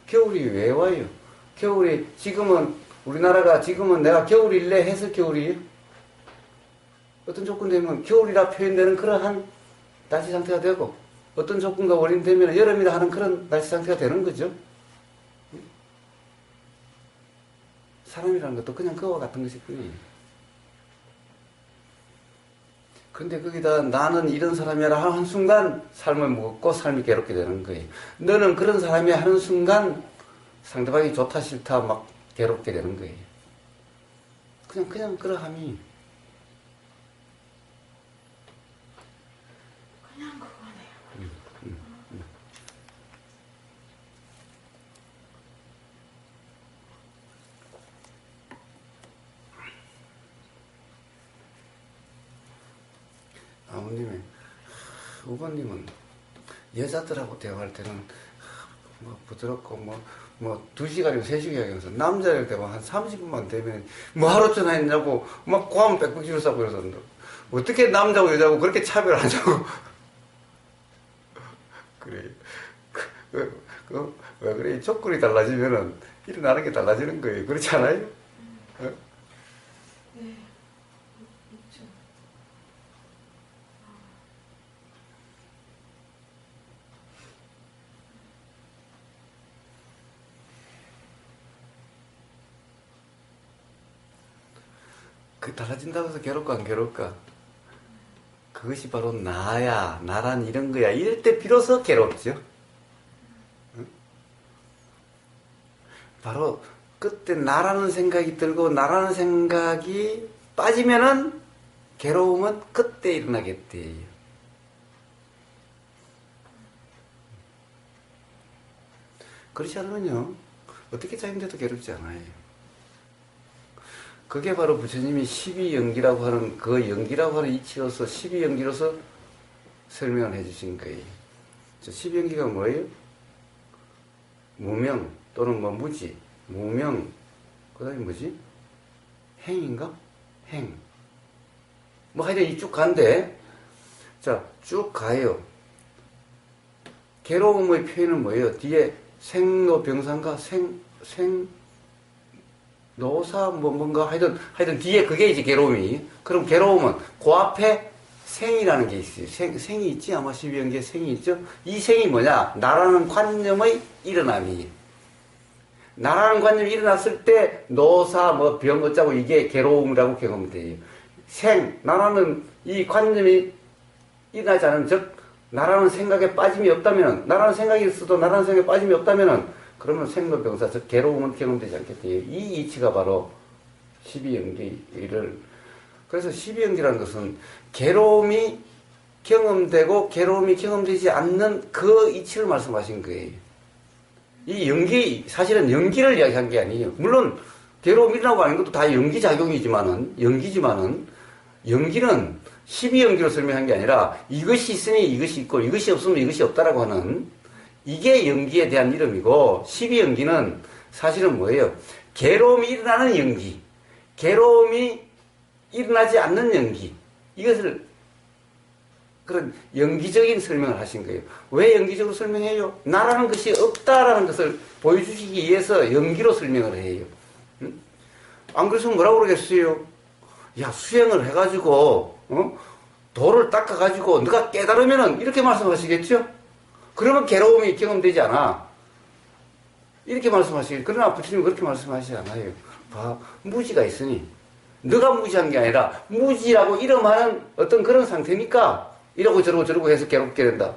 겨울이 왜 와요? 겨울이 지금은 우리나라가 지금은 내가 겨울일래 해서 겨울이에요? 어떤 조건 되면 겨울이라 표현되는 그러한 날씨 상태가 되고 어떤 조건과 원인 되면 여름이라 하는 그런 날씨 상태가 되는 거죠. 사람이라는 것도 그냥 그와 같은 것일 뿐이에요. 근데 거기다 나는 이런 사람이라 하는 순간 삶을 무겁고 삶이 괴롭게 되는 거예요. 너는 그런 사람이 하는 순간 상대방이 좋다 싫다 막 괴롭게 되는 거예요. 그냥 그러함이. 그냥 그거네요. 아버님의 우버님은 여자들하고 대화할 때는 뭐 부드럽고 뭐 2시간이면 3시간 하면서 남자일 때만 한 30분만 되면 뭐 하루 전화 했냐고 막 고하면 빽빽지를 싸고 그래서 어떻게 남자고 여자고 그렇게 차별하냐고 그래 왜 그래 조건이 달라지면은 일어나는 게 달라지는 거예요. 그렇지 않아요? 어? 네. 있죠. 그 달라진다고 해서 괴롭까 안 괴롭까? 그것이 바로 나야, 나란 이런 거야. 이럴 때 비로소 괴롭죠. 응? 바로 그때 나라는 생각이 들고 나라는 생각이 빠지면은 괴로움은 그때 일어나겠대요. 그렇지 않으면요, 어떻게 자임돼도 괴롭지 않아요. 그게 바로 부처님이 12연기라고 하는, 그 연기라고 하는 이치로서 12연기로서 설명을 해주신 거예요. 12연기가 뭐예요? 무명 또는 뭐 무지, 무명, 그 다음에 뭐지? 행인가? 행. 뭐 하여튼 이쭉 간대. 자, 쭉 가요. 괴로움의 표현은 뭐예요? 뒤에 생로병사인가? 노사, 뭔가, 하여튼 뒤에 그게 이제 괴로움이. 그럼 괴로움은 그 앞에 생이라는 게 있어요. 생이 있지? 아마 12연기에 생이 있죠? 이 생이 뭐냐? 나라는 관념의 일어남이. 나라는 관념이 일어났을 때 노사, 뭐 병, 어쩌고 이게 괴로움이라고 경험돼요. 나라는 이 관념이 일어나지 않으면, 즉, 나라는 생각에 빠짐이 없다면, 나라는 생각이 있어도 나라는 생각에 빠짐이 없다면, 그러면 생로병사, 즉 괴로움은 경험되지 않겠대요. 이 이치가 바로 12연기를. 그래서 12연기라는 것은 괴로움이 경험되고 괴로움이 경험되지 않는 그 이치를 말씀하신 거예요. 이 연기, 사실은 연기를 이야기한 게 아니에요. 물론 괴로움이라고 하는 것도 다 연기작용이지만은, 연기는 12연기로 설명한 게 아니라 이것이 있으니 이것이 있고 이것이 없으면 이것이 없다라고 하는, 이게 연기에 대한 이름이고, 12연기는 사실은 뭐예요? 괴로움이 일어나는 연기, 괴로움이 일어나지 않는 연기, 이것을 그런 연기적인 설명을 하신 거예요. 왜 연기적으로 설명해요? 나라는 것이 없다라는 것을 보여주시기 위해서 연기로 설명을 해요. 안 그랬으면 뭐라고 그러겠어요? 야, 수행을 해가지고 돌을 닦아가지고 네가 깨달으면은 이렇게 말씀하시겠죠? 그러면 괴로움이 경험되지 않아. 이렇게 말씀하시겠죠. 그러나 부처님은 그렇게 말씀하시지 않아요. 무지가 있으니 너가 무지한 게 아니라 무지라고 이름하는 어떤 그런 상태니까 이러고 저러고 해서 괴롭게 된다.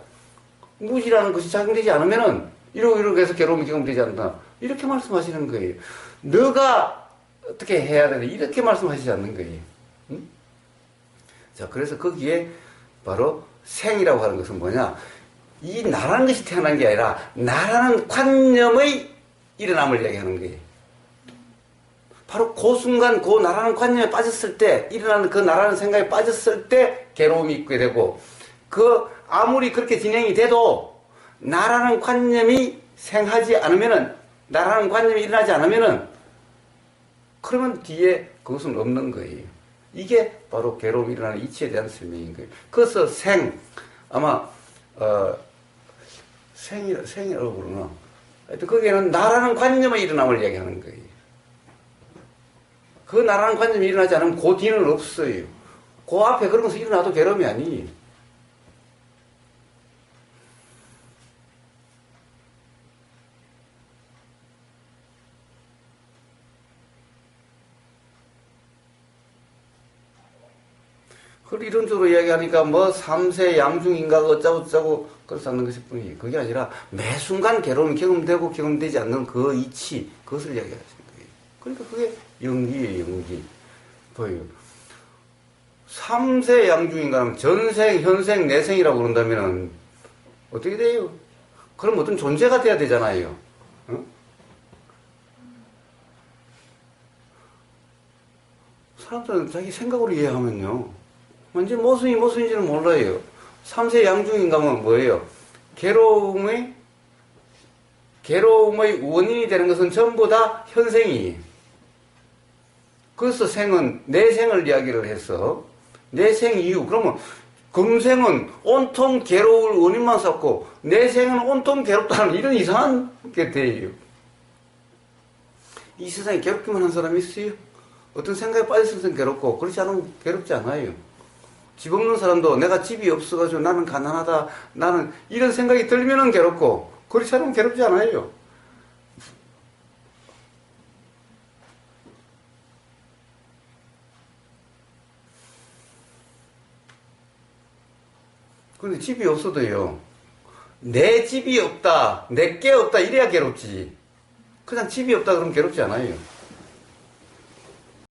무지라는 것이 작용되지 않으면은 이러고 해서 괴로움이 경험되지 않는다. 이렇게 말씀하시는 거예요. 너가 어떻게 해야 되나 이렇게 말씀하시지 않는 거예요. 응? 자, 그래서 거기에 바로 생이라고 하는 것은 뭐냐? 이 나라는 것이 태어난 게 아니라 나라는 관념의 일어남을 이야기하는 거예요. 바로 그 순간 그 나라는 관념에 빠졌을 때, 일어나는 그 나라는 생각에 빠졌을 때 괴로움이 있게 되고, 아무리 그렇게 진행이 돼도 나라는 관념이 생하지 않으면은, 나라는 관념이 일어나지 않으면은, 그러면 뒤에 그것은 없는 거예요. 이게 바로 괴로움이 일어나는 이치에 대한 설명인 거예요. 그래서 아마 생이라고 그러나, 하여튼 거기에는 나라는 관념의 일어남을 이야기하는 거예요. 그 나라는 관념이 일어나지 않으면 그 뒤는 없어요. 그 앞에 그런 것이 일어나도 괴로움이 아니에요. 그걸 이론적으로 이야기하니까 뭐 3세 양중인가 어쩌고 그래서 하는 것일 뿐이에요. 그게 아니라 매 순간 괴로움이 경험되고 경험되지 않는 그 이치, 그것을 이야기하시는 거예요. 그러니까 그게 연기예요, 연기. 보여요. 3세 양중인가는 전생, 현생, 내생이라고 그런다면 어떻게 돼요? 그럼 어떤 존재가 돼야 되잖아요. 어? 사람들은 자기 생각으로 이해하면요. 완전 무엇인지는 몰라요. 3세 양중인가면 뭐예요? 괴로움의 원인이 되는 것은 전부 다 현생이에요. 그래서 생은 내생을 이야기를 해서 내생 이후 그러면 금생은 온통 괴로울 원인만 쌓고 내생은 온통 괴롭다는 이런 이상한 게 돼요. 이 세상에 괴롭기만 한 사람이 있어요? 어떤 생각에 빠졌을 때 괴롭고 그렇지 않으면 괴롭지 않아요. 집 없는 사람도 내가 집이 없어가지고 나는 가난하다, 나는 이런 생각이 들면은 괴롭고 그렇지 않으면 괴롭지 않아요. 근데 집이 없어도요. 내 집이 없다, 내 게 없다 이래야 괴롭지. 그냥 집이 없다 그러면 괴롭지 않아요.